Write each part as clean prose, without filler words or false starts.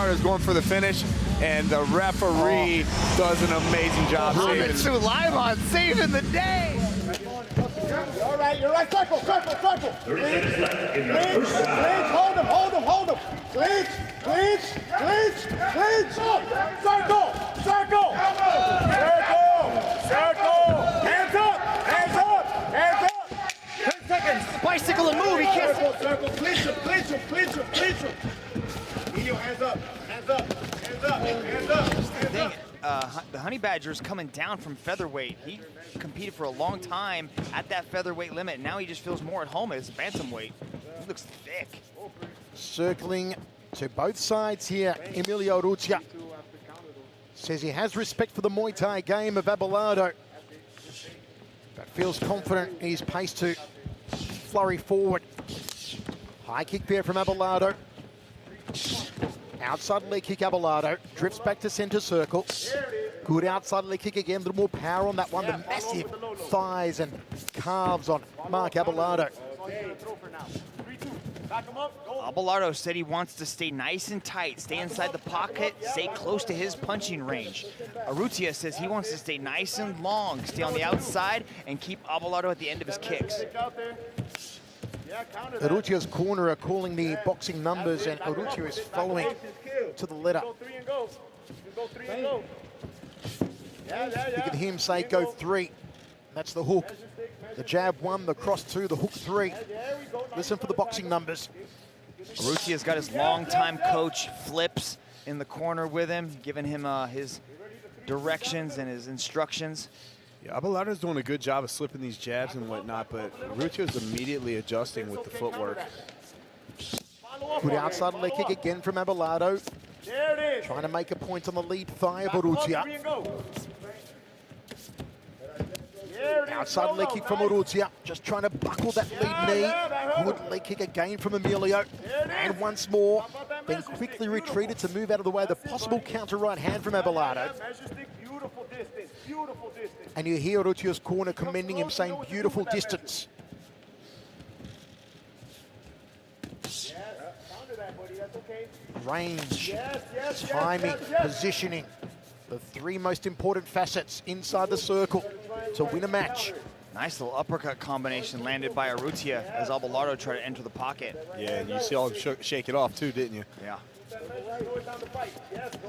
Abelardo is going for the finish, and the referee does an amazing job saving. Sulaiman saving the day. You're right, circle. Clinch, hold him. Clinch. Circle. Hands up. 10 seconds. Bicycle and move. He can't. Circle. Clinch him. Nino, hands up. Dang it. The Honey Badger's coming down from featherweight. He competed for a long time at that featherweight limit. Now he just feels more at home as bantamweight. He looks thick. Circling to both sides here, Emilio Urrutia says he has respect for the Muay Thai game of Abelardo, but feels confident in his pace to flurry forward. High kick there from Abelardo. Outside leg kick, Abelardo drifts back to center circle. Good outside leg kick again, a little more power on that one. The massive thighs and calves on Mark Abelardo. Abelardo said he wants to stay nice and tight, stay inside the pocket, stay close to his punching range. Urrutia says he wants to stay nice and long, stay on the outside, and keep Abelardo at the end of his kicks. Urrutia's corner are calling the boxing numbers, and Urrutia is following to the letter. You can hear him say, go 3. That's the hook. The jab 1, the cross 2, the hook 3. Listen for the boxing numbers. Urrutia's got his longtime coach, Flips, in the corner with him, giving him his directions and his instructions. Yeah, Abelardo's doing a good job of slipping these jabs and whatnot, but Urrutia's immediately adjusting with the footwork. Good outside leg kick again from Abelardo. Trying to make a point on the lead thigh of Urrutia. Outside leg kick from Urrutia, just trying to buckle that lead knee. Good leg kick again from Emilio. And once more, then quickly retreated to move out of the way of the possible counter right hand from Abelardo. And you hear Urrutia's corner commending him, saying beautiful distance. Range, timing, positioning. The 3 most important facets inside the circle to win a match. Nice little uppercut combination landed by Urrutia as Abelardo tried to enter the pocket. Yeah, and you saw him shake it off too, didn't you? Yeah.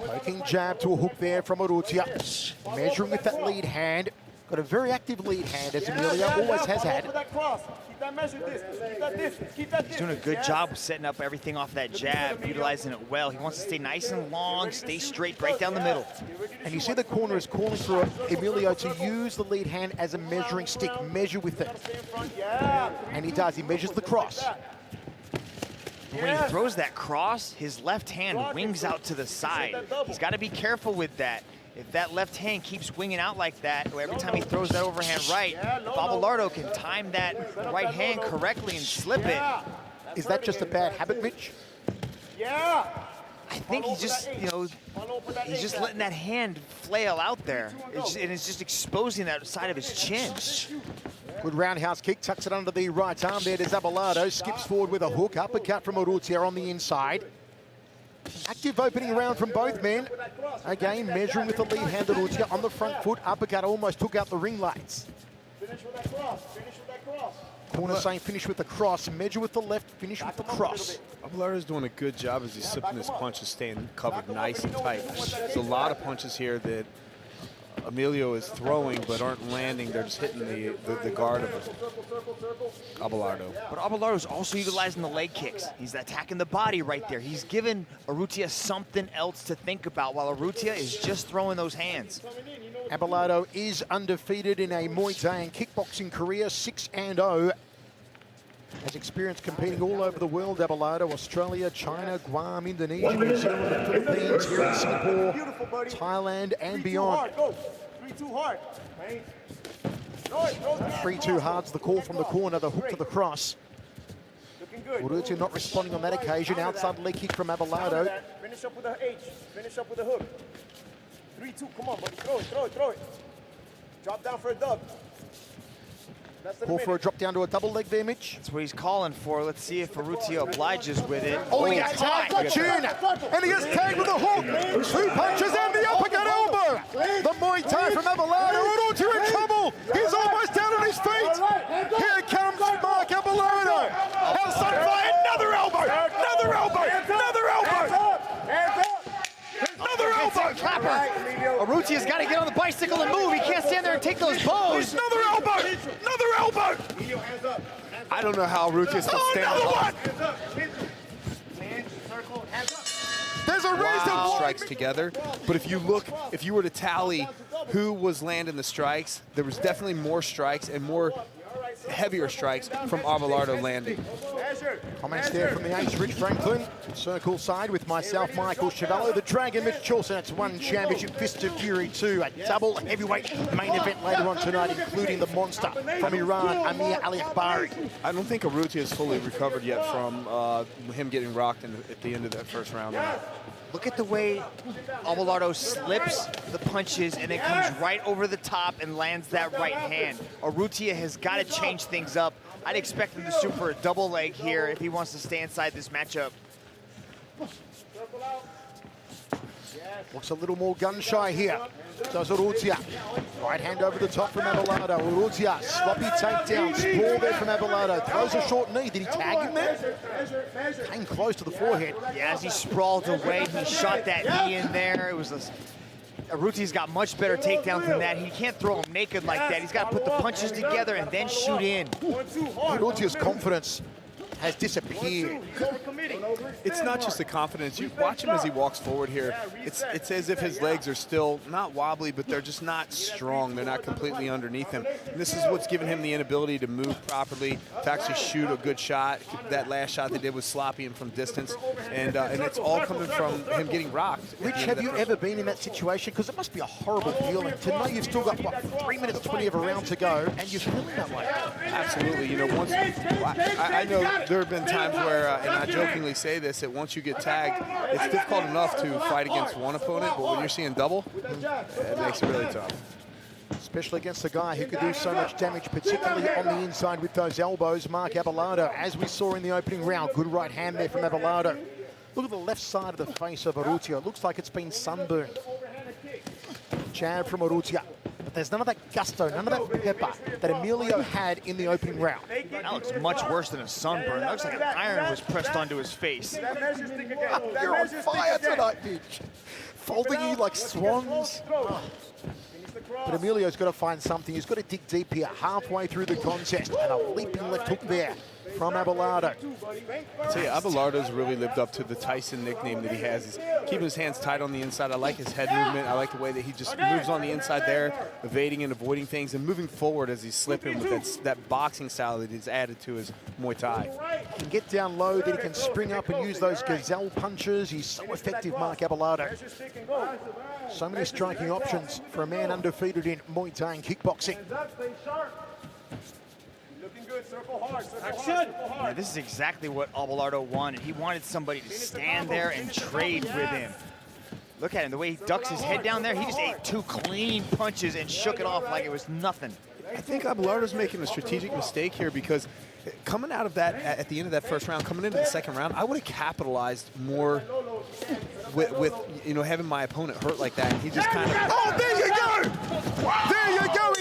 Poking jab to a hook there from Urrutia. Measuring with that lead hand. Got a very active lead hand, as Emilio always has had. He's doing a good job setting up everything off that jab, utilizing it well. He wants to stay nice and long, stay straight, right down the middle. And you see the corner is calling for Emilio to use the lead hand as a measuring stick, measure with it. And he does, he measures the cross. When he throws that cross, his left hand wings out to the side. He's got to be careful with that. If that left hand keeps winging out like that, or every time he throws that overhand right, if Abelardo can time that right hand correctly and slip it. Is that just a bad habit, Mitch? Yeah. I think he's just, he's just letting that hand flail out there. And it's just exposing that side of his chin. Good roundhouse kick, tucks it under the right arm there to Abelardo. Skips forward with a hook, uppercut from Urrutia on the inside. Active opening round from both men. Again, measuring with the lead hand Urrutia on the front foot. Uppercut almost took out the ring lights. Corner saying finish with the cross. Measure with the left, finish with the cross. Abelardo's doing a good job as he's slipping his punches, staying covered nice and tight. There's a lot of punches here that Emilio is throwing but aren't landing. They're just hitting the guard of Abelardo. But Abelardo's also utilizing the leg kicks. He's attacking the body right there. He's given Urrutia something else to think about while Urrutia is just throwing those hands. Abelardo is undefeated in a Muay Thai and kickboxing career, 6-0. Has experience competing all over the world, Abelardo, Australia, China, Guam, Indonesia, New Zealand, the Philippines, here in Singapore, Thailand, and beyond. 3-2 hard's the call from the corner, the hook to the cross. Urrutia not responding on that occasion. Outside leg kick from Abelardo. Finish up with a H. Finish up with a hook. 3-2. Come on, buddy. Throw it. Drop down for a dub. Call for a drop down to a double leg there, Mitch. That's what he's calling for. Let's see if Urrutia obliges with it. Oh, he gets tagged by June, and he gets tagged with a hook. 2 punches and the uppercut elbow. The Muay Thai from Abelardo. Urrutia in trouble. He's almost down on his feet. Here comes Mark Abelardo. Outside fire, another elbow, another elbow, another elbow. Another elbow. Clapper. Urrutia's got to get on the bicycle and move. He can't stand there and take those blows. Another elbow, another elbow. I don't know how Urrutia still stands. Another one. There's a reason why. Strikes together, but if you were to tally who was landing the strikes, there was definitely more strikes and more heavier strikes from Abelardo landing. Comments there from the ace, Rich Franklin. Circle side with myself, Michael Chavallo, the Dragon, Mitch Chilson. It's one championship, Fist of Fury 2, a double heavyweight main event later on tonight, including the monster from Iran, Amir Ali Akbari. I don't think Urrutia is fully recovered yet from him getting rocked at the end of that first round. Look at the way Abelardo slips the punches and then comes right over the top and lands that right hand. Urrutia has got to change things up. I'd expect him to shoot for a double leg here if he wants to stay inside this matchup. Looks a little more gun shy here. Does Urrutia. Right hand over the top from Abelardo. Urrutia, sloppy takedown. Sprawl there from Abelardo. Throws a short knee. Did he tag him there? Came close to the forehead. Yeah, as he sprawled away, he shot that knee in there. It was Urrutia's got much better takedowns than that. He can't throw him naked like that. He's got to put the punches together and then shoot in. Urrutia's confidence has disappeared. It's not just the confidence. You watch him as he walks forward here. It's as if his legs are still not wobbly, but they're just not strong. They're not completely underneath him. And this is what's given him the inability to move properly, to actually shoot a good shot. That last shot they did was sloppy and from distance, and it's all coming from him getting rocked. Rich, have you ever been in that situation? Because it must be a horrible feeling to know you've still got, what, 3 minutes 20 of a round to go, and you're feeling that way. Absolutely. You know, I know there have been times where, and I jokingly say this, that once you get tagged, it's difficult enough to fight against one opponent, but when you're seeing double, it makes it really tough. Especially against a guy who could do so much damage, particularly on the inside with those elbows. Mark Abelardo, as we saw in the opening round, good right hand there from Abelardo. Look at the left side of the face of Urrutia. It looks like it's been sunburned. Jab from Urrutia. But there's none of that gusto, none of that pepper that Emilio had in the opening round. That looks much worse than a sunburn. It looks like an iron was pressed onto his face. You're on fire tonight, bitch. Folding you like swans. But Emilio's got to find something. He's got to dig deep here, halfway through the contest. And a leaping left hook there from Abelardo. So yeah, Abelardo's really lived up to the Tyson nickname that he has. He's keeping his hands tight on the inside. I like his head movement. I like the way that he just moves on the inside there, evading and avoiding things and moving forward as he's slipping with that boxing style that he's added to his Muay Thai. He can get down low, then he can spring up and use those gazelle punches. He's so effective, Mark Abelardo. So many striking options for a man undefeated in Muay Thai and kickboxing. Yeah, this is exactly what Abelardo wanted. He wanted somebody to stand there and trade with him. Look at him, the way he ducks his head down there. He just ate 2 clean punches and shook it off like it was nothing. I think Abelardo's making a strategic mistake here because coming out of that, at the end of that first round, coming into the second round, I would have capitalized more with you know, having my opponent hurt like that. He just kind of... Oh, there you go! There you go!